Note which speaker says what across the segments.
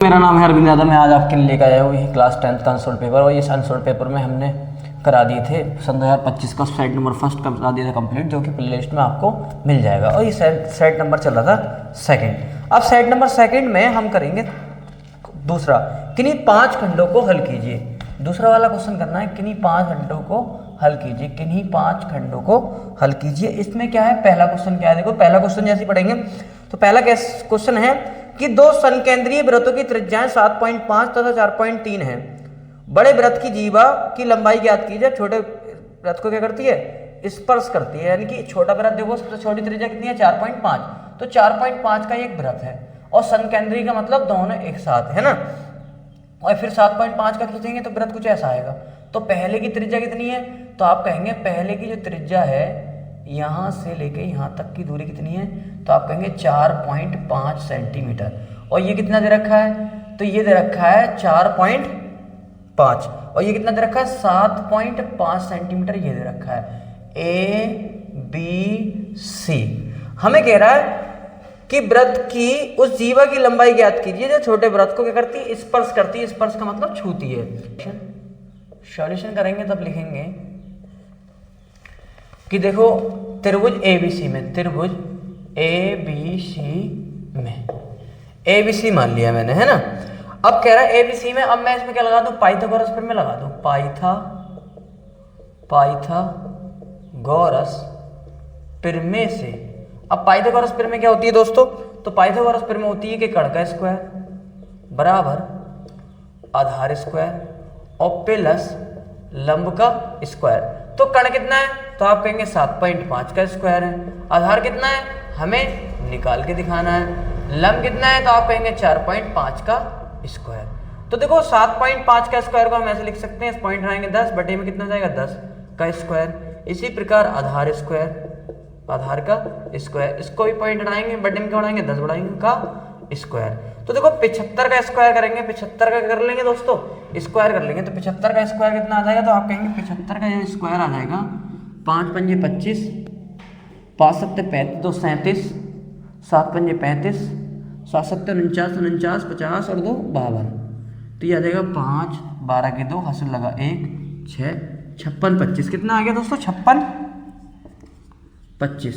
Speaker 1: मेरा नाम है अरविंद यादव। मैं आज आपके लिए लेकर आया हूँ ये क्लास 10th का आंसर पेपर। और इस आंसर पेपर में हमने करा दिए थे सन 2025 का सेट नंबर फर्स्ट करा दिया था कंप्लीट, जो कि प्ले लिस्ट में आपको मिल जाएगा। और ये सेट नंबर चल रहा था सेकंड। अब सेट नंबर सेकंड में हम करेंगे दूसरा, किन्हीं 5 खंडों को हल कीजिए। दूसरा वाला क्वेश्चन करना है, किन्हीं 5 खंडों को हल कीजिए, किन्हीं 5 खंडों को हल कीजिए। इसमें क्या है, पहला क्वेश्चन क्या है, देखो पहला क्वेश्चन जैसे पढ़ेंगे तो पहला क्वेश्चन है कि दो संकेंद्रीय वृत्तों की त्रिज्याएं 7.5 तथा 4.3 है। बड़े वृत्त की जीवा की लंबाई ज्ञात कीजिए। छोटे वृत्त को क्या करती है, स्पर्श करती है। यानी कि छोटा वृत्त देखो, सबसे छोटी त्रिज्या कितनी है, 4.5। तो 4.5 का एक वृत्त है और संकेंद्रीय का मतलब दोनों एक साथ है ना। और फिर 7.5 का खींचेंगे तो वृत्त कुछ ऐसा आएगा। तो पहले की त्रिज्या कितनी है, तो आप कहेंगे पहले की जो त्रिज्या है यहाँ से लेके यहाँ तक की दूरी कितनी है, तो आप कहेंगे 4.5 सेंटीमीटर। और ये कितना दे रखा है, तो ये दे रखा है 4.5 और ये कितना दे रखा है 7.5 सेंटीमीटर ये दे रखा है। ABC हमें कह रहा है कि वृत्त की उस जीवा की लंबाई ज्ञात कीजिए जो छोटे वृत्त को क्या करती है, स्पर्श करती है। स्पर्श का मतलब छूती है। सॉल्यूशन करेंगे तब लिखेंगे कि देखो त्रिभुज ABC में, त्रिभुज ABC में, ABC मान लिया मैंने, है ना। अब कह रहा है ABC में, अब मैं इसमें क्या लगा दूं, पाइथागोरस प्रमेय लगा दूं। पाइथागोरस प्रमेय से, अब पाइथागोरस प्रमेय क्या होती है दोस्तों, तो पाइथागोरस प्रमेय होती है कि कर्ण का स्क्वायर बराबर आधार स्क्वायर और प्लस लंब का स्क्वायर। तो कर्ण कितना है, तो आप कहेंगे 7.5 का स्क्वायर है। आधार कितना है, हमें निकाल के दिखाना है। लंब कितना है, तो आप कहेंगे 4.5 का स्क्वायर। तो देखो 7.5 का स्क्वायर को हम ऐसे लिख सकते हैं, इस पॉइंट आएंगे 10 बटे में कितना जाएगा 10 का स्क्वायर। इसी प्रकार आधार स्क्वायर, आधार का स्क्वायर, इसको भी पॉइंट बढ़ाएंगे, बटे में क्या बढ़ाएंगे 10 बढ़ाएंगे का स्क्वायर। तो देखो 75 का स्क्वायर करेंगे, 75 का कर लेंगे दोस्तों, स्क्वायर कर लेंगे। तो 75 का स्क्वायर कितना आ जाएगा, तो आप कहेंगे 75 का जो स्क्वायर आ जाएगा 5 पंजे 25, 5 सत्ते 35, 2 37, 7 पंजे 35, 7 सत्ते 49, 49, 50 और 2 52। तो ये आ जाएगा 5, 12 के 2 हासिल लगा 1, 6, 56, 25 कितना आ गया दोस्तों 56, 25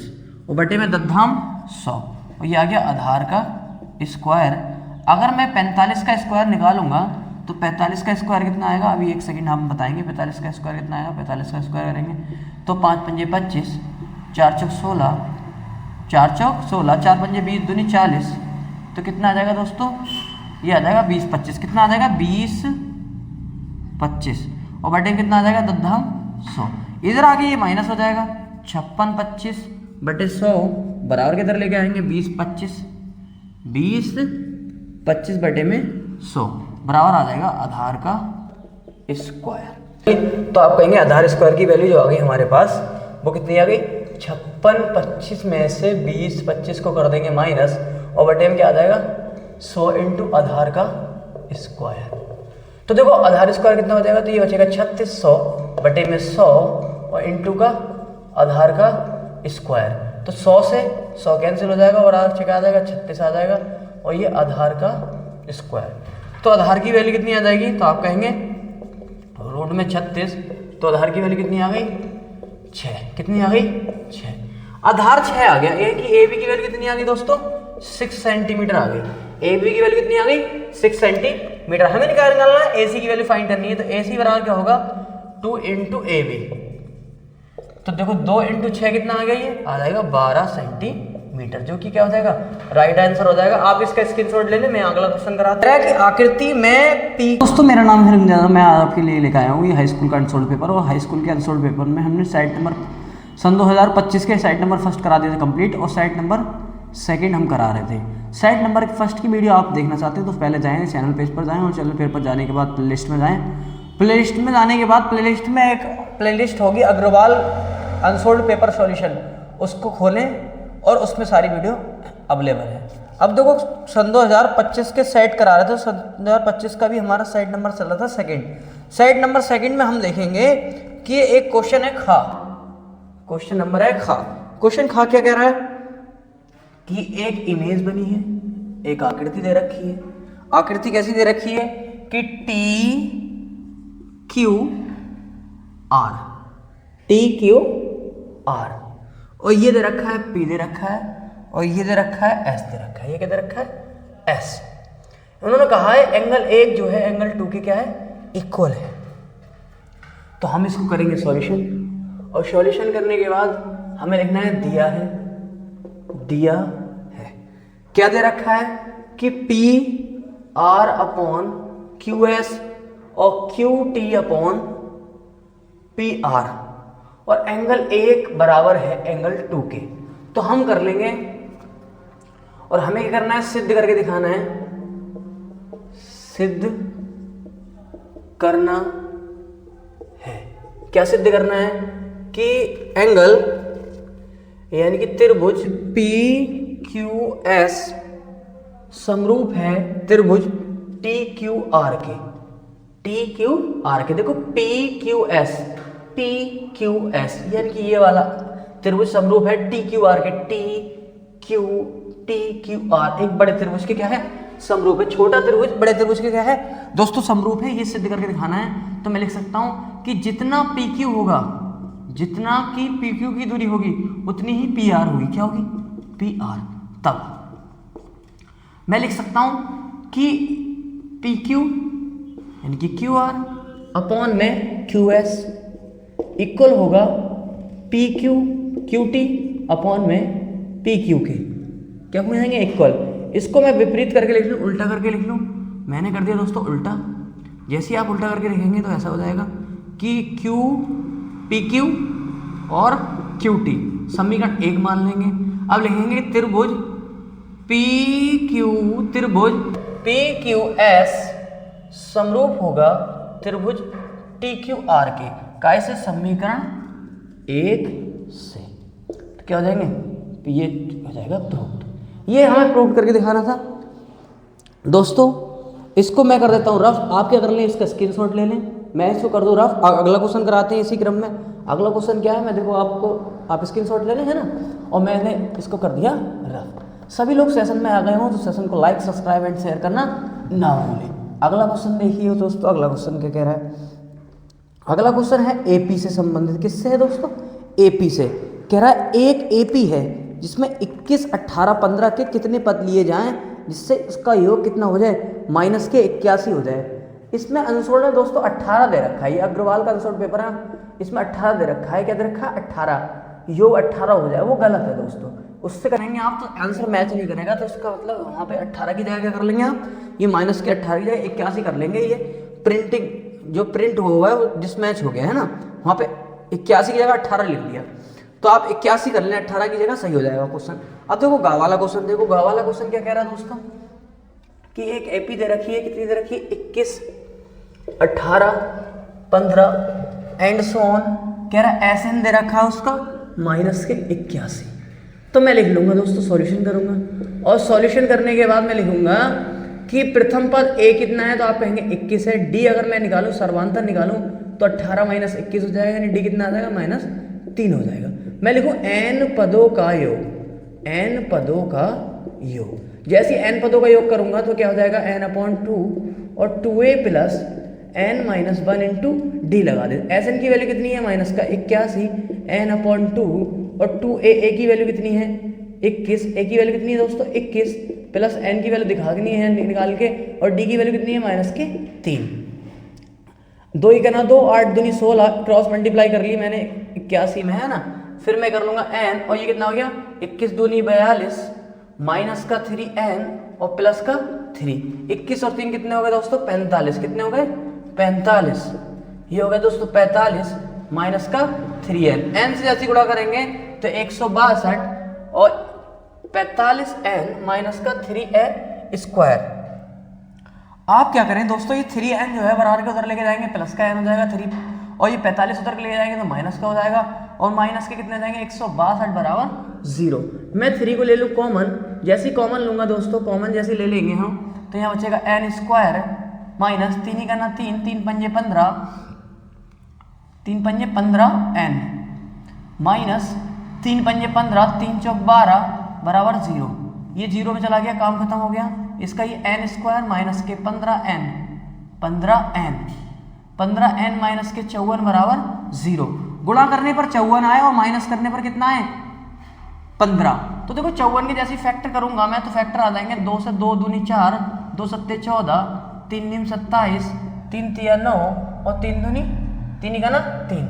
Speaker 1: और बटे में 10 धाम 100 और ये आ गया आधार का स्क्वायर। अगर मैं 45 का स्क्वायर निकालूंगा तो 45 का स्क्वायर कितना आएगा, अभी एक सेकंड हम बताएंगे 45 का स्क्वायर कितना आएगा। 45 का स्क्वायर करेंगे तो 5 पंजे 25, 4 चौक 16, 4 चौक 16, 4 पंजे 20, दूनी 40। तो कितना आ जाएगा दोस्तों, ये आ जाएगा 20, 25 कितना आ जाएगा 20, 25 और बटे में कितना आ जाएगा 10 धाम 100। इधर आगे ये माइनस हो जाएगा 56, 25 बटे 100 बराबर किधर लेके आएंगे 20, 25, 20, 25 बटे में 100 बराबर आ जाएगा आधार का स्क्वायर। तो आप कहेंगे आधार स्क्वायर की वैल्यू जो आ गई हमारे पास वो कितनी आ गई 56, 25 में से 20, 25 को कर देंगे माइनस और बटे में क्या आ जाएगा 100 इंटू आधार का स्क्वायर। तो देखो आधार स्क्वायर कितना हो जाएगा, तो ये बचेगा 3600 बटे में 100 और इंटू का आधार का स्क्वायर। तो 100 से 100 कैंसिल हो जाएगा और आधार क्या आ जाएगा 36 आ जाएगा और ये आधार का स्क्वायर। तो आधार की वैल्यू कितनी आ जाएगी, तो आप कहेंगे रूट में 36, तो आधार की वैल्यू कितनी आ गई 6, कितनी आ गई 6, आधार 6 आ गया। ए बी की वैल्यू कितनी आ गई दोस्तों 6 सेंटीमीटर आ गई। ए बी की वैल्यू कितनी आ गई 6 सेंटीमीटर। हमें निकालना है ए सी की वैल्यू फाइंड करनी है। तो ए सी बराबर क्या होगा 2 इंटू ए बी। तो देखो 2 इंटू 6 कितना आ गया, ये आ जाएगा 12 सेंटीमीटर, जो कि क्या हो जाएगा राइट आंसर हो जाएगा। आप इसका स्क्रीनशॉट ले लें, मैं अगला क्वेश्चन कराता हूं कि आकृति में पी। दोस्तों मेरा नाम है रंजना, मैं आपके लिए लेकर आया हूँ ये हाई स्कूल का आंसर पेपर। और हाई स्कूल के आंसर पेपर में हमने साइट नंबर सन 2025 के साइट नंबर फर्स्ट करा दिए थे कंप्लीट और साइट नंबर सेकंड हम करा रहे थे। साइट नंबर फर्स्ट की वीडियो आप देखना चाहते हैं तो पहले जाएँ चैनल पेज पर जाएँ और चैनल पेज पर जाने के बाद प्ले लिस्ट में जाएँ। प्ले लिस्ट में जाने के बाद प्ले लिस्ट में एक प्ले लिस्ट होगी अग्रवाल अनसोल्ड पेपर सॉल्यूशन, उसको खोलें और उसमें सारी वीडियो अवेलेबल है। अब देखो सन 2025 के सेट करा रहे थे, सन 2025 का भी हमारा साइट नंबर चल रहा था सेकंड। साइट नंबर सेकंड में हम देखेंगे कि एक क्वेश्चन है खा, क्वेश्चन नंबर है खा। क्वेश्चन खा क्या कह रहा है कि एक इमेज बनी है, एक आकृति दे रखी है आकृति कैसी दे रखी है कि TQR और ये दे रखा है P दे रखा है और ये दे रखा है S दे रखा है। ये क्या दे रखा है S। उन्होंने कहा है एंगल 1 जो है एंगल 2 के क्या है इक्वल है। तो हम इसको करेंगे सॉल्यूशन और सॉल्यूशन करने के बाद हमें लिखना है दिया है क्या दे रखा है कि PR अपॉन QS और QT अपॉन PR और एंगल 1 बराबर है एंगल 2 के। तो हम कर लेंगे और हमें क्या करना है सिद्ध करके दिखाना है, सिद्ध करना है। क्या सिद्ध करना है कि एंगल यानी कि त्रिभुज PQS समरूप है त्रिभुज TQR के। देखो PQS यानी कि ये वाला त्रिभुज समरूप है TQR के। TQR एक बड़े त्रिभुज के क्या है समरूप है। छोटा त्रिभुज बड़े त्रिभुज के क्या है दोस्तों समरूप है। ये सिद्ध करके दिखाना है। तो मैं लिख सकता हूं कि जितना PQ होगा, जितना की PQ की दूरी होगी उतनी ही PR होगी। क्या होगी PR। तब मैं लिख सकता हूं कि PQ यानी कि QR अपॉन में QS इक्वल होगा QT अपॉन में PQ के। क्या हो जाएंगे इक्वल। इसको मैं विपरीत करके लिख लूँ, उल्टा करके लिख लूँ। मैंने कर दिया दोस्तों उल्टा। जैसे आप उल्टा करके लिखेंगे तो ऐसा हो जाएगा कि PQ और QT समीकरण 1 मान लेंगे। अब लिखेंगे त्रिभुज PQS समरूप होगा त्रिभुज TQR के। कैसे समीकरण 1 से। तो क्या हो जाएंगे ये हो जाएगा प्रूव्ड। ये हमें प्रूव करके दिखाना था दोस्तों। इसको मैं कर देता हूँ रफ, आप क्या कर लें इसका स्क्रीनशॉट ले लें, मैं इसको कर दूँ रफ। अगला क्वेश्चन कराते हैं इसी क्रम में। अगला क्वेश्चन क्या है मैं देखो आपको, आप स्क्रीनशॉट ले लें है ना, और मैंने इसको कर दिया रफ। सभी लोग सेशन में आ गए हों तो सेशन को लाइक सब्सक्राइब एंड शेयर करना ना भूलें। अगला क्वेश्चन देखिए दोस्तों। अगला क्वेश्चन क्या कह रहा है। अगला क्वेश्चन है AP से संबंधित। किससे है दोस्तों AP से। कह रहा है एक AP है जिसमें 21, 18, 15 के कितने पद लिए जाएं जिससे उसका योग कितना हो जाए माइनस के 81 हो जाए। इसमें आंसर में दोस्तों 18 दे रखा है। ये अग्रवाल का आंसर पेपर है, इसमें 18 दे रखा है। क्या दे रखा है 18, योग 18 हो जाए, वो गलत है दोस्तों। उससे करेंगे आप तो आंसर मैच नहीं करेगा। तो इसका मतलब वहाँ पे 18 की जगह क्या कर लेंगे आप, ये माइनस के 18 की जगह 81 कर लेंगे। ये प्रिंटिंग जो प्रिंट हुआ है वो डिसमैच हो गया है ना, वहाँ पे 81 की जगह 18 लिख दिया। तो आप 81 कर लें 18 की जगह, सही हो जाएगा क्वेश्चन। अब देखो गा वाला क्वेश्चन देखो। गा वाला क्वेश्चन क्या कह रहा है दोस्तों कि एक AP दे रखी है, कितनी दे रखी है 21, 18, 15 एंड सो ऑन। कह रहा है SN दे रखा है उसका माइनस के 81। तो मैं लिख लूंगा दोस्तों, सॉल्यूशन करूंगा और सॉल्यूशन करने के बाद मैं लिखूंगा कि प्रथम पद A कितना है तो आप कहेंगे 21 है। D अगर मैं निकालूं सर्वांतर निकालूं तो 18 माइनस 21 हो जाएगा, यानी D कितना आ जाएगा -3 हो जाएगा। मैं लिखूं N पदों का योग, N पदों का योग। जैसे N पदों का योग करूंगा तो क्या हो जाएगा N/2 और 2A plus N-1 into D लगा दे। SN की वैल्यू कितनी है माइनस का 81, N/2 और 2A की वैल्यू कितनी है 21। A की वैल्यू कितनी है दोस्तों 21 प्लस N की वैल्यू दिखानी है निकाल के, और D की वैल्यू कितनी है -3। 2 ही करना 2, 8 दूनी 16, क्रॉस मल्टीप्लाई कर ली मैंने 81 में है ना। फिर मैं कर लूंगा N और ये कितना हो गया 21 दूनी 42 माइनस का 3N और प्लस का 3। 21 और 3 कितने हो गए दोस्तों 45। कितने हो गए 45। ये हो गया दोस्तों 45 माइनस का 3N। N से जैसे गुणा करेंगे तो 162 और 45N माइनस का 3N स्क्वायर। आप क्या करें दोस्तों, ये 3N जो है बराबर के उधर लेके जाएंगे, प्लस का N हो जाएगा 3, और ये 45 उधर के लेके जाएंगे तो माइनस का हो जाएगा, और माइनस के कितने जाएंगे 162 बराबर 0। मैं 3 को ले लूँ कॉमन। जैसे ही कॉमन लूंगा दोस्तों, कॉमन जैसे ले लेंगे हम तो यहाँ बचेगा N स्क्वायर माइनस 3 ही करना 3, 3 पंजे 15, 3 पंजे 15N माइनस 3 पंजे 15, 3 चौक 12 बराबर 0। ये 0 में चला गया, काम खत्म हो गया। इसका ये एन स्क्वायर माइनस के 15n 15n माइनस के 54 बराबर 0। गुणा करने पर 54 आए और माइनस करने पर कितना है 15। तो देखो 54 के जैसे फैक्टर करूंगा मैं तो फैक्टर आ जाएंगे 2 से 2 दूनी 4, 2 सत्ते 14, 3 नीम 27, 3 तिया 9 और 3 दूनी 3 का ना 3,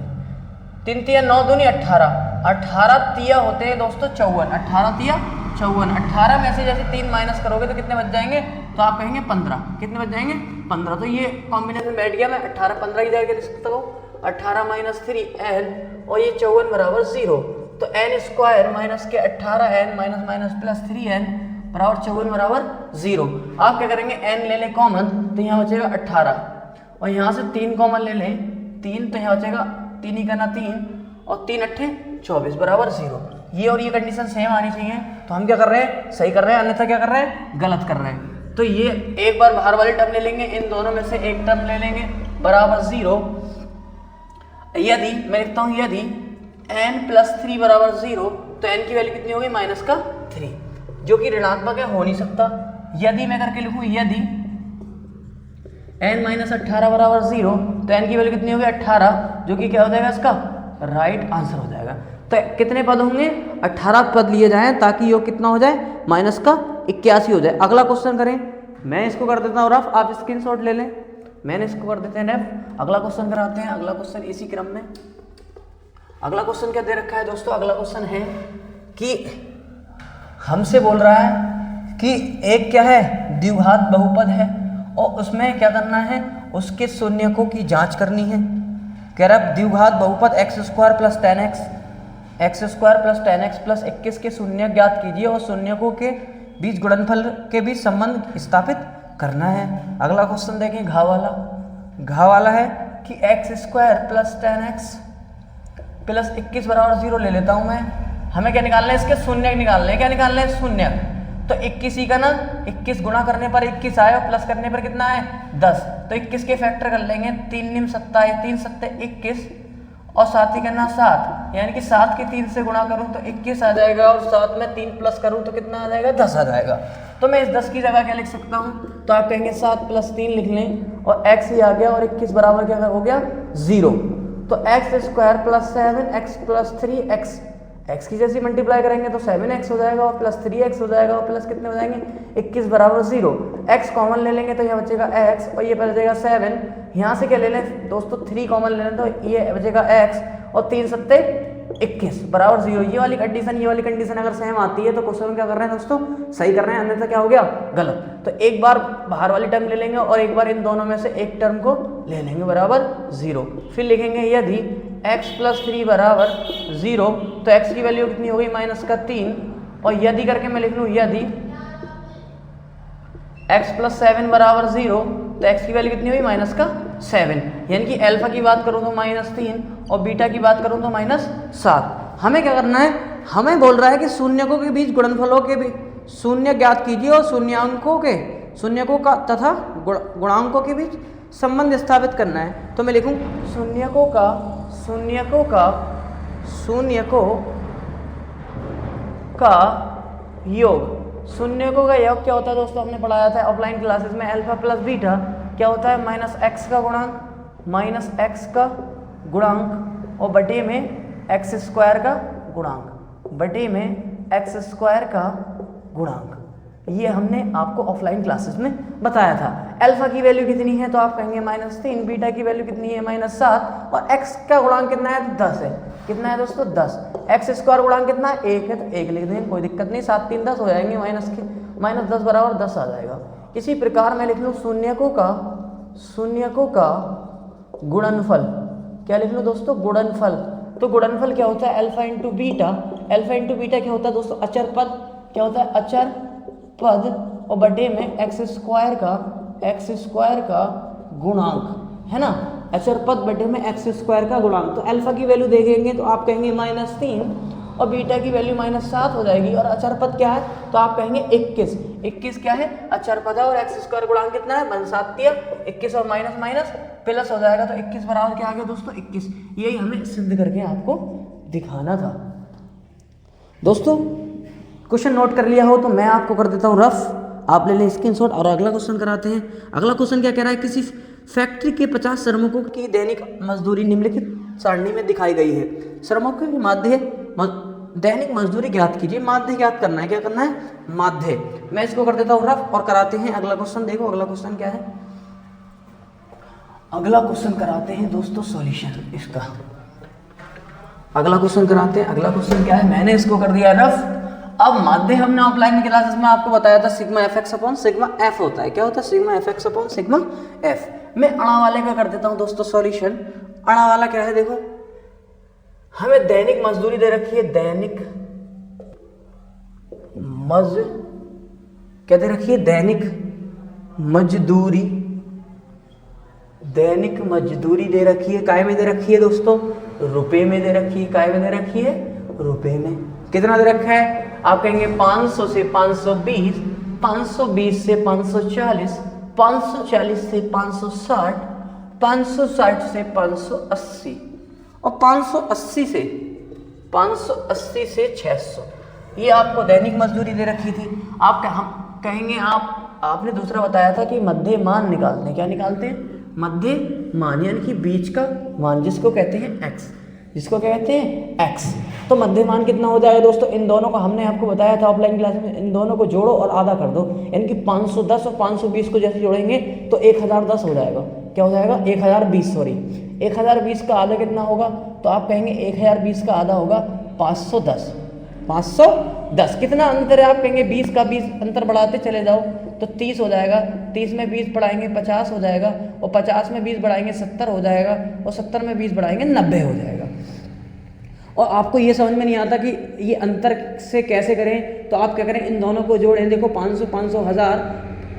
Speaker 1: 3 तिया 9 दूनी 18, 18 तिया होते हैं दोस्तों 54, 18 तिया 54, 18 में से जैसे 3 माइनस करोगे तो कितने बच जाएंगे, तो आप कहेंगे 15, कितने बच जाएंगे 15। तो ये कॉम्बिनेशन बैठ गया, मैं 18 15 की जगह लिख सकता हूँ 18 माइनस 3n और ये 54 बराबर 0। तो n स्क्वायर माइनस के 18n minus minus plus 3n बराबर 54 बराबर 0। आप क्या करेंगे n ले लें कॉमन तो यहाँ बचेगा 18 और यहाँ से 3 कॉमन ले लें 3 तो यहाँ बचेगा 3 ही करना 3 और 3 अट्ठे 24 बराबर 0। ये और ये कंडीशन सेम आनी चाहिए। तो हम क्या कर रहे हैं, सही कर रहे हैं, अन्यथा क्या कर रहे हैं, गलत कर रहे हैं। तो ये एक बार बाहर वाली टर्म ले लेंगे, इन दोनों में से एक टर्म ले लेंगे बराबर 0। यदि मैं लिखता हूँ यदि n प्लस 3 बराबर 0 तो n की वैल्यू कितनी होगी माइनस का 3, जो कि ऋणात्मक है, हो नहीं सकता। यदि मैं करके लिखूँ यदि n माइनस 18 बराबर 0 तो n की वैल्यू कितनी होगी 18, जो कि क्या हो जाएगा इसका राइट आंसर हो जाएगा। तो कितने पद होंगे 18 पद लिए जाएं ताकि योग कितना हो जाए माइनस का 81 हो जाए। अगला क्वेश्चन करें, मैं इसको कर देता हूँ रफ, आप स्क्रीनशॉट ले लें, मैंने इसको कर देते हैं रफ। अगला क्वेश्चन कराते हैं, अगला क्वेश्चन इसी क्रम में। अगला क्वेश्चन क्या दे रखा है दोस्तों, अगला क्वेश्चन है कि हमसे बोल रहा है कि एक क्या है द्विघात बहुपद है और उसमें क्या करना है, उसके शून्यकों की जांच करनी है। कह रहा है द्विघात बहुपद x square plus 10x plus 21 के शून्य ज्ञात कीजिए और शून्यकों के बीच गुणनफल के बीच संबंध स्थापित करना है। अगला क्वेश्चन देखें घा वाला है कि x square plus 10x plus 21 बराबर 0 ले लेता हूं मैं। हमें क्या निकालना है, इसके शून्य निकालने हैं। क्या निकालना है, शून्य। तो 21 ही का ना 21 गुणा करने पर 21 आए और प्लस करने पर कितना है 10। तो 21 के फैक्टर कर लेंगे, 3 निम 27, 3 सत्ते 21 और 7 ही करना 7, यानी कि 7 के 3 से गुणा करूं तो 21 आ जाएगा और 7 में 3 प्लस करूं तो कितना आ जाएगा 10 आ जाएगा। तो मैं इस 10 की जगह क्या लिख सकता हूं, तो आप कहेंगे 7 प्लस 3 लिख लें और x ही आ गया और 21 बराबर क्या हो गया 0। तो x square plus 7x plus 3x, x की जैसे मल्टीप्लाई करेंगे तो 7x हो जाएगा और प्लस 3x हो जाएगा और प्लस कितने हो जाएंगे 21 बराबर 0। x कॉमन ले लेंगे तो यहाँ बचेगा x और ये बचेगा 7। यहाँ से क्या ले लें दोस्तों 3 कॉमन ले लें तो ये बचेगा x और 3 सत्ते 21 बराबर 0। ये वाली कंडीशन अगर सेम आती है तो क्वेश्चन क्या कर रहे हैं दोस्तों, सही कर रहे हैं, अन्यथा क्या हो गया गलत। तो एक बार बाहर वाली टर्म ले लेंगे और एक बार इन दोनों में से एक टर्म को ले लेंगे बराबर 0। फिर लिखेंगे यदि x प्लस 3 बराबर 0 तो x की वैल्यू कितनी हो गई माइनस का 3। और यदि करके मैं लिख लूँ यदि x प्लस 7 बराबर 0 तो x की वैल्यू कितनी हुई माइनस का 7, यानी कि अल्फा की बात करूँ तो -3 और बीटा की बात करूँ तो -7। हमें क्या करना है, हमें बोल रहा है कि शून्यकों के बीच गुणनफलों के बीच शून्य ज्ञात कीजिए और शून्यकों का तथा गुणांकों के बीच संबंध स्थापित करना है। तो मैं लिखूं शून्यकों का योग। शून्यकों का योग क्या होता है दोस्तों, हमने पढ़ाया था ऑफलाइन क्लासेस में, अल्फा प्लस बीटा क्या होता है -x का गुणांक और बटे में x स्क्वायर का गुणांक। ये हमने आपको ऑफलाइन क्लासेस में बताया था। अल्फा की वैल्यू कितनी है तो आप कहेंगे -3, बीटा की वैल्यू कितनी है -7 और x का गुणांक कितना है तो 10 है। कितना है दोस्तों 10। x स्क्वायर गुणांक कितना है 1 है तो 1 लिख देंगे, कोई दिक्कत नहीं, 7 3 10 हो जाएंगे, -10 बराबर 10 आ जाएगा। इसी प्रकार मैं लिख लूँ शून्यकों का गुणनफल। क्या लिख लूँ दोस्तों, गुणनफल। तो गुणनफल क्या होता है अल्फा इंटू बीटा क्या होता है दोस्तों अचर पद, क्या होता है अचर पद और बटे में x स्क्वायर का गुणांक है ना, अचर पद बटे में x स्क्वायर का गुणांक। तो अल्फा की वैल्यू देखेंगे तो आप कहेंगे -3 और बीटा की वैल्यू -7 हो जाएगी और अचर पद क्या है तो आप कहेंगे 21 क्या है अचर पद है और x स्क्वायर गुणांक कितना है 7 21 और माइनस प्लस हो जाएगा तो 21 बराबर क्या आ गया दोस्तों 21। यही हमें सिद्ध करके आपको दिखाना था। दोस्तों क्वेश्चन नोट कर लिया हो तो मैं आपको कर देता हूँ रफ। आप ले लें स्क्रीनशॉट और अगला क्वेश्चन कराते हैं। अगला क्वेश्चन क्या कह रहा है, किसी फैक्ट्री के 50 श्रमिकों की दैनिक मजदूरी निम्नलिखित सारणी में दिखाई गई है। श्रमिकों की माध्य दैनिक मजदूरी ज्ञात कीजिए। माध्य ज्ञात करना है, क्या करना है, माध्य। मैं इसको कर देता हूँ रफ और कराते हैं अगला क्वेश्चन। देखो अगला क्वेश्चन क्या है, अगला क्वेश्चन कराते हैं दोस्तों सॉल्यूशन इसका। अगला क्वेश्चन कराते हैं। अगला क्वेश्चन क्या है, मैंने इसको कर दिया रफ। अब माध्य हमने ऑफलाइन क्लासेस में आपको बताया था sigma F x upon sigma F होता है। क्या होता है, sigma F x upon sigma F. मैं अणा वाले का कर देता हूं दोस्तों सॉल्यूशन। अणा वाला क्या है, देखो हमें दैनिक मजदूरी दे रखी है, दैनिक क्या दे रखी है, दैनिक मजदूरी। दैनिक मजदूरी दे रखी है, काय में दे रखी है दोस्तों, रुपए में दे रखी है। काय में दे रखी है, रुपए में। कितना दे रखा है, आप कहेंगे 500 से 520, 520 से 540, 540 से 560, 560 से 580 और 580 से 600। ये आपको दैनिक मजदूरी दे रखी थी। आप हम कहेंगे आपने दूसरा बताया था कि मध्य मान निकालते हैं। क्या निकालते हैं, मध्य मान, यानी कि बीच का मान, जिसको कहते हैं x, जिसको कहते हैं x। तो मध्य मान कितना हो जाएगा दोस्तों, इन दोनों को हमने आपको बताया था ऑफलाइन क्लास में, इन दोनों को जोड़ो और आधा कर दो, यानी कि 510 और 520 को जैसे जोड़ेंगे तो 1010 हो जाएगा। क्या हो जाएगा, 1020, सॉरी 1020 का आधा कितना होगा, तो आप कहेंगे 1020 का आधा होगा 510। 510 कितना अंतर है, आप कहेंगे 20 का 20 अंतर बढ़ाते चले जाओ तो 30 हो जाएगा। 30 में 20 बढ़ाएंगे 50 हो जाएगा, और 50 में 20 बढ़ाएंगे 70 हो जाएगा, और 70 में 20 बढ़ाएंगे 90 हो जाएगा। और आपको ये समझ में नहीं आता कि ये अंतर से कैसे करें, तो आप क्या करें, इन दोनों को जोड़ें। देखो 500 500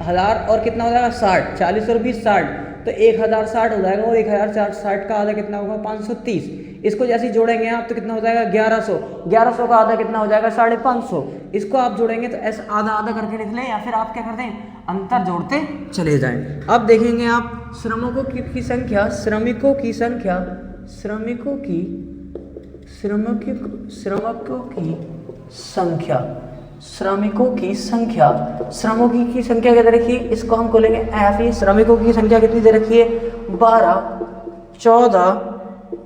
Speaker 1: 1000 और कितना हो जाएगा 60, 40 और 20 60, तो 1060 हो जाएगा। और 1060 का आधा कितना होगा 530। इसको जैसे जोड़ेंगे आप तो कितना हो जाएगा 1100। 1100 का आधा कितना हो जाएगा 550। इसको आप जोड़ेंगे तो ऐसे आधा आधा करके लिख लें, या फिर आप क्या करते हैं अंतर जोड़ते चले जाएं। अब देखेंगे आप श्रमिकों की संख्या, श्रमिकों की संख्या क्या दे रखी है, इसको हम खोलेंगे एफ। ये श्रमिकों की संख्या कितनी दे रखी है, 12, 14,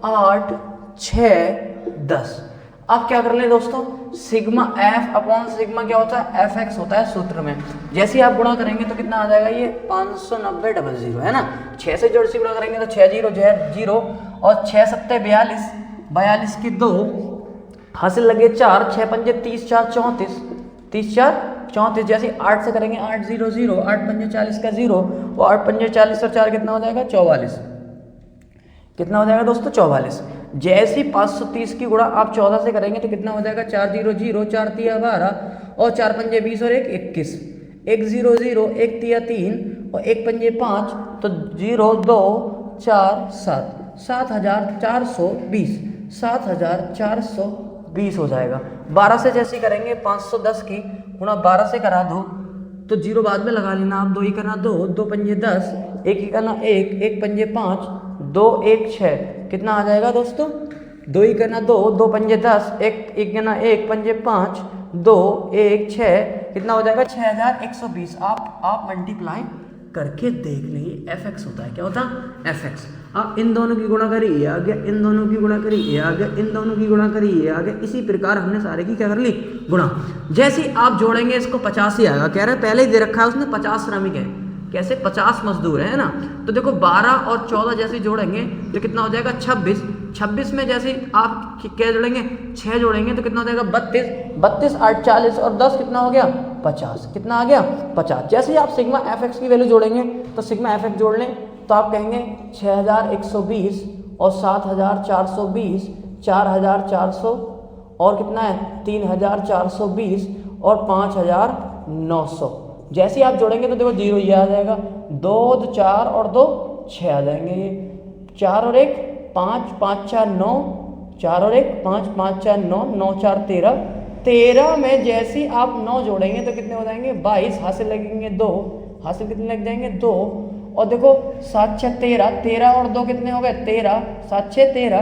Speaker 1: 8, 6, 10। अब क्या कर लें दोस्तों, सिग्मा एफ अपॉन सिग्मा क्या होता है, एफ एक्स होता है सूत्र में। जैसे ही आप गुणा करेंगे तो कितना आ जाएगा, ये 590 है ना। 6 से जोड़ से गुणा करेंगे तो 6 0 और 6 7 42, 42 के 2 हासिल लगे 4, 6 पंजे 30, 4 34, 30 4 34। जैसे 8 से करेंगे 8 0 0, 8 पंजे 40 का 0, और 8 पंजे 40 और 4 कितना हो जाएगा 44। कितना हो जाएगा दोस्तों 44। जैसे 530 की गुणा आप 14 से करेंगे तो कितना हो जाएगा 4 0 0, 4 3 12, और 4 पंजे 20 और 1 21, 1 0 0, 1 3 3 और 1 पंजे 5, तो 0 2 4 7, 7420, 7420 हो जाएगा। 12 से जैसे करेंगे 510 की गुणा 12 से करा दो तो 0 बाद में लगा लेना आप, 2 ही करना 2, 2 पंजे 10, 1 ही करना 1, 1 पंजे 5, 2 1 6। कितना आ जाएगा दोस्तों, 2 ही करना 2, 2 पंजे 10, 1 करना 1 पंजे 5, 2 1 6। कितना हो जाएगा 6120। आप मल्टीप्लाई करके देख लीजिए, एफ एक्स होता है। क्या होता है, एफ एक्स। आप इन दोनों की गुणा करिए आ गया, इन दोनों की गुणा करिए आ गया, इन दोनों की गुणा करिए आ गया। इसी प्रकार हमने सारे की क्या कर ली, गुणा। जैसे ही आप जोड़ेंगे इसको 50 ही आएगा। कह रहे पहले ही दे रखा है उसने 50 श्रमिक है, कैसे 50 मजदूर है ना। तो देखो 12 और 14 जैसे जोड़ेंगे तो कितना हो जाएगा 26। 26 में जैसे आप क्या जोड़ेंगे 6 जोड़ेंगे तो कितना हो जाएगा 32, 32 8 40 और 10 कितना हो गया 50। कितना आ गया 50। जैसे ही आप सिग्मा एफ एक्स की वैल्यू जोड़ेंगे तो सिग्मा एफ एक्स जोड़ लें तो आप कहेंगे 6120 और 7420, 4400 और कितना है 3420 और 5900। जैसे ही आप जोड़ेंगे तो देखो 0 ये आ जाएगा, 2 4 और 2 6 आ जाएंगे। ये 4 और 1 5, 5 4 9, 4 और 1 5, 5 4 9, 9 4 13। 13 में जैसे ही आप 9 जोड़ेंगे तो कितने हो जाएंगे 22, हासिल लगेंगे 2, हासिल कितने लग जाएंगे 2। और देखो 7 6 13, 13 और 2 कितने हो गए 13, 7 6 13,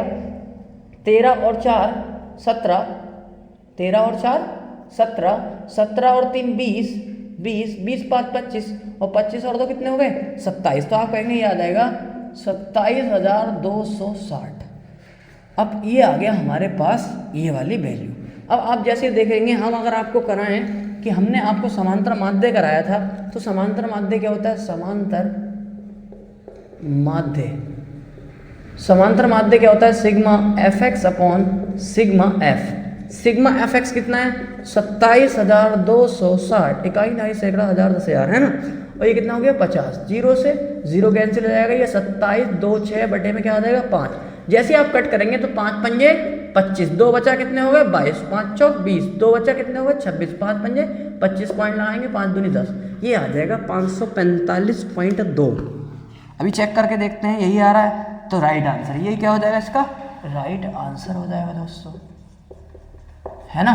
Speaker 1: 13 और 4 17, 13 और 4 17, 17 और 3 20, 20, 20 5 25 और 25 और 2 कितने हो गए 27। तो आप कहेंगे ये आ जाएगा 27,260। अब ये आ गया हमारे पास ये वाली वैल्यू। अब आप जैसे देखेंगे, हम अगर आपको कराएं कि हमने आपको समांतर माध्य कराया था, तो समांतर माध्य क्या होता है, समांतर माध्य क्या होता है, sigma F x upon sigma F. Sigma F x कितना है 27,260, इकाई ढाई सैकड़ा हज़ार 10,000 है ना। और ये कितना हो गया 50, जीरो से जीरो कैंसिल हो जाएगा, ये 27 2 6 बटे में क्या आ जाएगा 5। जैसे आप कट करेंगे तो 5 पंजे 25, 2 बचा कितने हो गए 22, 5 चौक 20, 2 बचा कितने हो गए 26, 5 पंजे 25 पॉइंट लगाएंगे 5 दूनी 10, ये आ जाएगा 545.2। अभी चेक करके देखते हैं, यही आ रहा है तो राइट आंसर, यही क्या हो जाएगा इसका राइट आंसर हो जाएगा दोस्तों, है ना।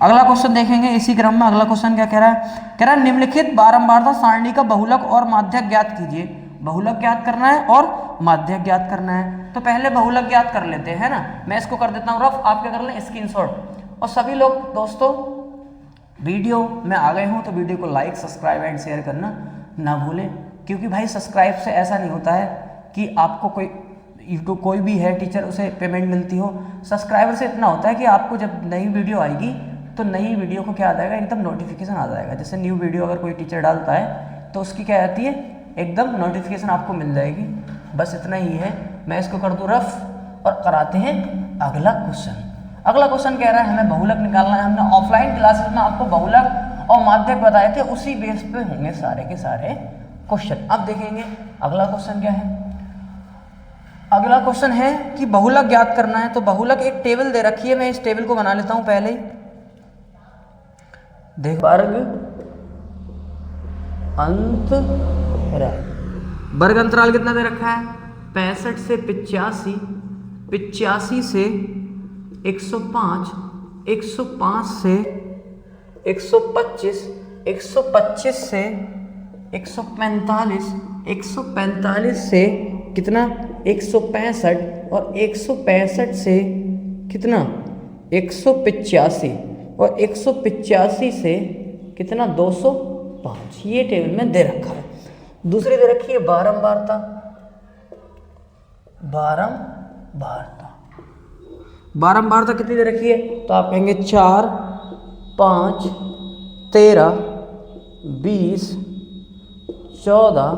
Speaker 1: अगला क्वेश्चन देखेंगे इसी क्रम में। अगला क्वेश्चन क्या कह रहा है, कह रहा है निम्नलिखित बारंबारता सारणी का बहुलक और माध्यक ज्ञात कीजिए। बहुलक ज्ञात करना है और माध्यक ज्ञात करना है। तो पहले बहुलक ज्ञात कर लेते हैं, है ना। मैं इसको कर देता हूँ रफ, आप क्या कर लें स्क्रीनशॉट। और सभी लोग दोस्तों वीडियो में आ गए हों तो वीडियो को लाइक सब्सक्राइब एंड शेयर करना ना भूलें, क्योंकि भाई सब्सक्राइब से ऐसा नहीं होता है कि आपको कोई भी है टीचर उसे पेमेंट मिलती हो। सब्सक्राइबर से इतना होता है कि आपको जब नई वीडियो आएगी तो नई वीडियो को क्या आ जाएगा एकदम नोटिफिकेशन आ जाएगा। जैसे न्यू वीडियो अगर कोई टीचर डालता है तो उसकी क्या आती है एकदम नोटिफिकेशन आपको मिल जाएगी। बस इतना ही है, मैं इसको कर दूँ रफ और कराते हैं अगला क्वेश्चन। अगला क्वेश्चन कह रहा है हमें बहुलक निकालना है। हमने ऑफलाइन क्लासेस में आपको बहुलक और माध्यक बताए थे, उसी बेस पे होंगे सारे के सारे क्वेश्चन। अब देखेंगे अगला क्वेश्चन क्या है। अगला क्वेश्चन है कि बहुलक ज्ञात करना है। तो बहुलक एक टेबल दे रखी है, मैं इस टेबल को बना लेता हूं पहले ही। देख वर्ग अंतराल कितना दे रखा है 65 से 85, 85 से 105, 105 से 125, 125 से 145, 145 से कितना 165 और 165 से कितना 185 और 185 से कितना 205, ये टेबल में दे रखा है। दूसरी दे रखी है बारंबारता। बारंबारता कितनी दे रखी है, तो आप कहेंगे 4, 5, 13, 20, 14,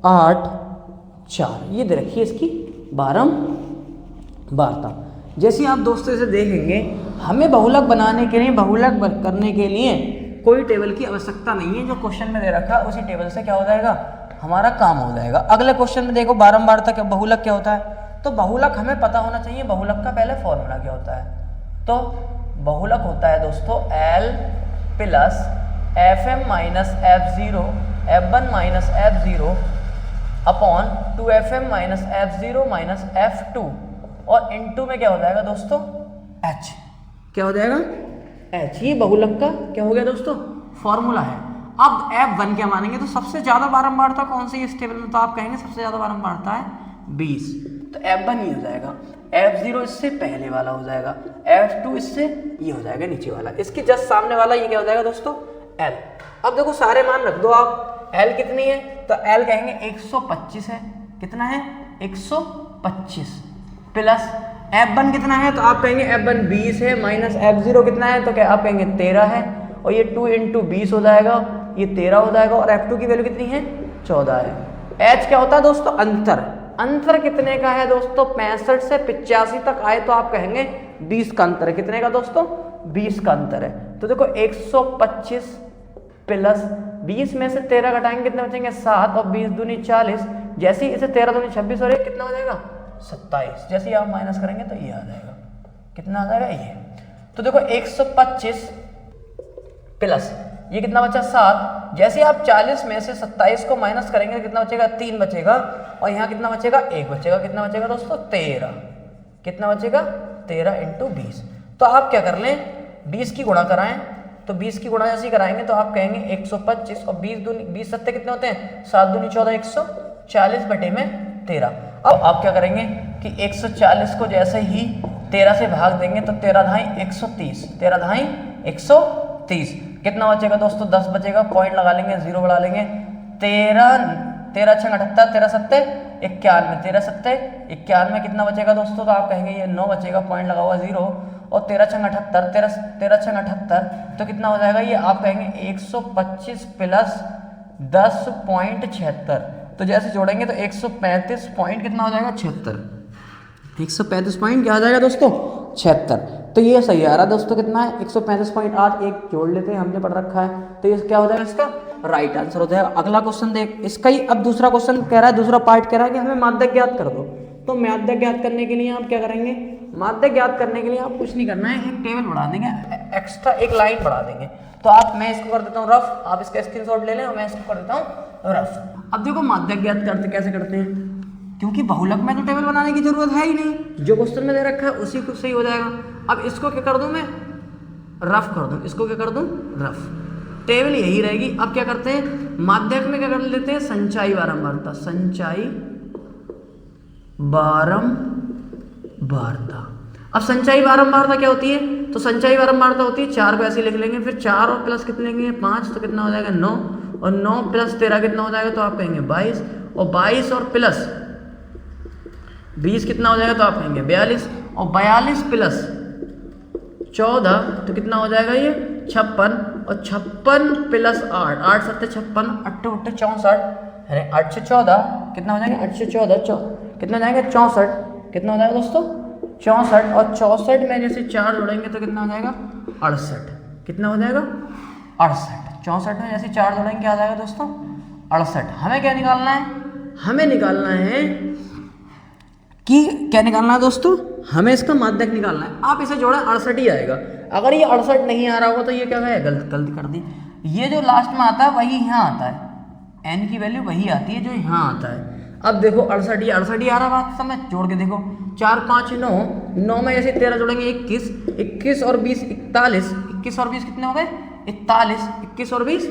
Speaker 1: 8, 4, ये दे रखी है इसकी बारंबारता। जैसे आप दोस्तों इसे देखेंगे, हमें बहुलक बनाने के लिए, बहुलक करने के लिए कोई टेबल की आवश्यकता नहीं है। जो क्वेश्चन में दे रखा है उसी टेबल से क्या हो जाएगा हमारा काम हो जाएगा। अगले क्वेश्चन में देखो बारंबारता क्या, बहुलक क्या होता है। तो बहुलक हमें पता होना चाहिए, बहुलक का पहले फॉर्मूला क्या होता है। तो बहुलक होता है दोस्तों L plus FM minus F0, F1 minus F0 upon 2FM minus F0 minus F2 और इनटू में क्या हो जाएगा दोस्तों H, क्या हो जाएगा H। ये बहुलक का क्या हो गया दोस्तों फॉर्मूला है। अब F1 क्या मानेंगे, तो सबसे ज्यादा बारंबारता कौन सी इस टेबल में, तो आप कहेंगे सबसे ज्यादा बारंबारता है 20, तो F1 ये हो जाएगा। F0 इससे पहले वाला हो जाएगा, F2 इससे ये हो जाएगा नीचे वाला, इसके जस्ट सामने वाला ये क्या हो जाएगा दोस्तों L। अब देखो सारे मान रख दो आप, L कितनी है, तो L कहेंगे 125 है। कितना है 125 प्लस F1 कितना है, तो आप कहेंगे F1 20 है, माइनस F0 कितना है, तो क्या आप कहेंगे 13 है, और ये 2 इंटू 20 हो जाएगा, ये 13 हो जाएगा, और F2 की वैल्यू कितनी है 14 है। H क्या होता है दोस्तों अंतर, अंतर कितने का है दोस्तों 65 से 85 तक आए तो आप कहेंगे 20 का अंतर है। कितने का दोस्तों 20 का अंतर है। तो देखो 125 प्लस 20 में से 13 घटाएंगे कितने बचेंगे 7, और 20 दूनी 40, जैसे ही इसे 13 दूनी 26 और 1 कितना हो जाएगा 27, जैसे ही आप माइनस करेंगे तो ये आ जाएगा, कितना आ जाएगा ये। तो देखो 125 प्लस ये कितना बचा 7, जैसे आप 40 में से 27 को माइनस करेंगे कितना बचेगा 3 बचेगा, और यहाँ कितना बचेगा 1 बचेगा, कितना बचेगा दोस्तों 13, कितना बचेगा 13 इंटू 20। तो आप क्या कर लें 20 की गुणा कराएं, तो 20 की गुणा जैसे कराएंगे तो आप कहेंगे 125 और 20 सत्ते कितने होते हैं 7 दूनी 14, 140 बटे में 13। अब आप क्या करेंगे कि 140 को जैसे ही 13 से भाग देंगे तो 13 धाई 130, 13 धाई 130, कितना बचेगा दोस्तों, 10 बचेगा, पॉइंट लगा लेंगे, 0 बढ़ा लेंगे। 13 छंग 78, 13 सत्ते 91, 13 सत्ते 91 कितना बचेगा दोस्तों, तो आप कहेंगे ये 9 बचेगा, पॉइंट लगा हुआ 0, और 13 छंग 78, 13 छंग 78 तो कितना हो जाएगा, ये आप कहेंगे 125 प्लस 10.76, तो जैसे जोड़ेंगे तो 135 पॉइंट कितना हो जाएगा, 76, 135 पॉइंट क्या हो जाएगा दोस्तों, 76। तो ये सही आ रहा है दोस्तों, कितना है 135.8, एक जोड़ लेते हैं, हमने पढ़ रखा है, तो ये क्या हो जाएगा, इसका राइट आंसर हो जाएगा। अगला क्वेश्चन देख, इसका ही अब दूसरा क्वेश्चन कह रहा है, दूसरा पार्ट कह रहा है कि हमें माध्यक ज्ञात कर दो। तो माध्यक ज्ञात करने के लिए आप क्या करेंगे, माध्यक ज्ञात करने के लिए आप कुछ नहीं करना है, एक टेबल बढ़ा देंगे, एक्स्ट्रा एक लाइन बढ़ा देंगे। तो आप, मैं इसको कर देता हूँ रफ, आप इसका स्क्रीनशॉट ले लें, और मैं इसको कर देता हूँ रफ। अब देखो माध्यक ज्ञात करते कैसे करते हैं, क्योंकि बहुलक में तो टेबल बनाने की जरूरत है ही नहीं, जो क्वेश्चन में दे रखा है उसी को सही हो जाएगा। अब इसको क्या कर दूं मैं, रफ कर दूं, इसको क्या कर दूं, रफ, टेबल यही रहेगी। अब क्या करते हैं, माध्यक में क्या कर लेते हैं, संचाई बारंबारता, संचाई बारंबारता। अब संचाई बारंबारता क्या होती है, तो संचाई बारंबारता होती है 4 को ऐसे लिख लेंगे, फिर 4 और प्लस कितने लेंगे 5, तो कितना हो जाएगा 9, और 9 प्लस 13 कितना हो जाएगा, तो आप कहेंगे 22, और 22 और प्लस 20 कितना हो जाएगा, तो आप कहेंगे 42, और 42 प्लस 14 तो कितना हो जाएगा, ये 56, और 56 प्लस 8, 8 सत्ते 56, 8 उट्टे 64, अरे 8 से 14 कितना हो जाएगा, 8 से 14 कितना हो जाएगा 64, कितना हो जाएगा दोस्तों 64, और 64 में जैसे 4 जोड़ेंगे तो कितना हो जाएगा 68, कितना हो जाएगा 68, 64 में जैसे 4 जोड़ेंगे क्या आ जाएगा दोस्तों 68। हमें क्या निकालना है, हमें निकालना है कि क्या निकालना है दोस्तों, हमें इसका माध्यक निकालना है। आप इसे जोड़ें 68 ही आएगा, अगर ये 68 नहीं आ रहा होगा तो ये क्या है, गलती कर दी। ये जो लास्ट में आता है वही यहाँ आता है, n की वैल्यू वही आती है जो यहाँ आता है। अब देखो 68 ही आ रहा बात समय, जोड़ के देखो 4 5 9, 9 में जैसे 13 जोड़ेंगे 21, 21 और 20 41, 21 और 20 कितने हो गए 41, 21 और 20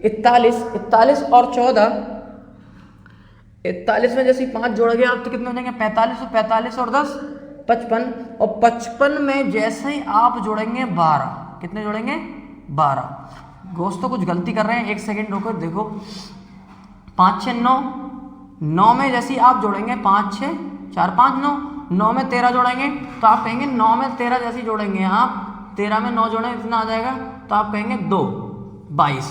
Speaker 1: 41, 41 और 14 41 में जैसे 5 जोड़ गया आप तो कितने हो जाएंगे 45, 45 और 10 55, और 55 में जैसे ही आप जोड़ेंगे 12, कितने जोड़ेंगे 12। दोस्तों कुछ गलती कर रहे हैं, 1 सेकेंड रोको, देखो 5 6 9, 9 में जैसे आप जोड़ेंगे 5 6 4 5 9, 9 में 13 जोड़ेंगे तो आप कहेंगे 9 में 13 जैसे जोड़ेंगे आप 13 में 9 जोड़ेंगे कितना आ जाएगा, तो आप कहेंगे 2 22,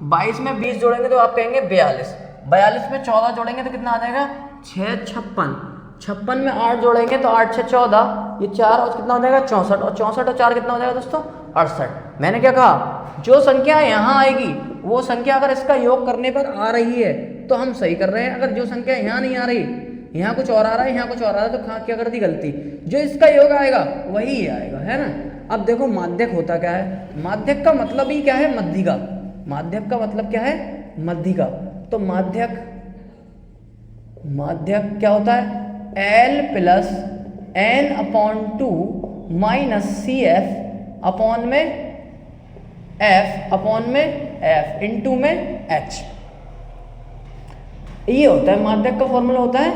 Speaker 1: 22 में 20 जोड़ेंगे तो आप कहेंगे 42, 42 में 14 जोड़ेंगे तो कितना आ जाएगा 6 56, 56 में 8 जोड़ेंगे तो 8 6 14, ये 4 और कितना हो जाएगा 64, और 64 और 4 कितना हो जाएगा दोस्तों 68। मैंने क्या कहा, जो संख्या यहाँ आएगी वो संख्या अगर इसका योग करने पर आ रही है तो हम सही कर रहे हैं, अगर जो संख्या यहाँ नहीं आ रही, यहाँ कुछ और आ रहा है, यहाँ कुछ और आ रहा है, तो क्या कर दी गलती, जो इसका योग आएगा वही आएगा, है ना। अब देखो माध्यक होता क्या है, माध्यक का मतलब ही क्या है, मध्यिका। माध्यक का मतलब क्या है, मध्यिका। तो माध्यक क्या होता है, L plus n/2 minus CF upon में F इंटू में H, ये होता है माध्यक का फॉर्मूला होता है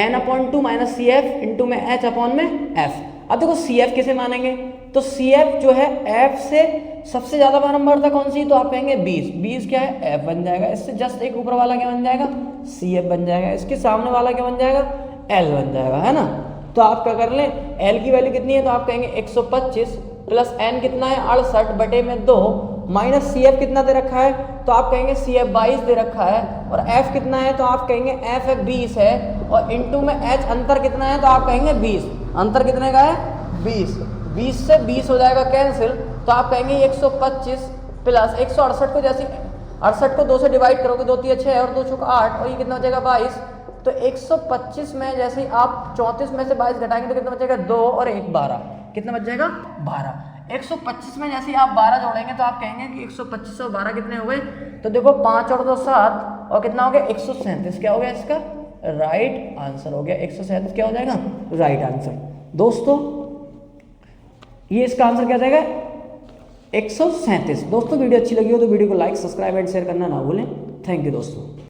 Speaker 1: n/2 माइनस CF इंटू में H अपॉन में F। अब देखो CF किसे मानेंगे, तो CF जो है F से सबसे ज्यादा बारंबारता कौन सी, तो आप कहेंगे 20, 20 क्या है F बन जाएगा, इससे जस्ट एक ऊपर वाला क्या बन जाएगा CF बन जाएगा, इसके सामने वाला क्या बन जाएगा L बन जाएगा, है ना। तो आप क्या कर लें, L की वैल्यू कितनी है, तो आप कहेंगे 125 प्लस n कितना है 68 बटे में 2 माइनस CF कितना दे रखा है, तो आप कहेंगे CF 22 दे रखा है, और F कितना है, तो आप कहेंगे F 20 है, और इंटू में H अंतर कितना है, तो आप कहेंगे 20, अंतर कितने का है 20, 20 से 20 हो जाएगा कैंसिल, तो आप कहेंगे 125 प्लस 168 को जैसे 68 को 2 से डिवाइड करोगे 2 3 6 और 2 6 8, और ये कितना हो जाएगा 22, तो 125 में जैसे आप 34 में से 22 घटाएंगे तो कितना बचेगा 2 और 1 12, कितना बच जाएगा 12। 125 में जैसे आप 12 जोड़ेंगे तो आप कहेंगे कि 125 और 12 कितने हो गए, तो देखो 5 और 2 7, और कितना हो गया 137, क्या हो गया इसका राइट आंसर हो गया, 137 क्या हो जाएगा राइट आंसर। दोस्तों ये इसका आंसर क्या जाएगा 137। दोस्तों वीडियो अच्छी लगी हो तो वीडियो को लाइक सब्सक्राइब एंड शेयर करना ना भूलें। थैंक यू दोस्तों।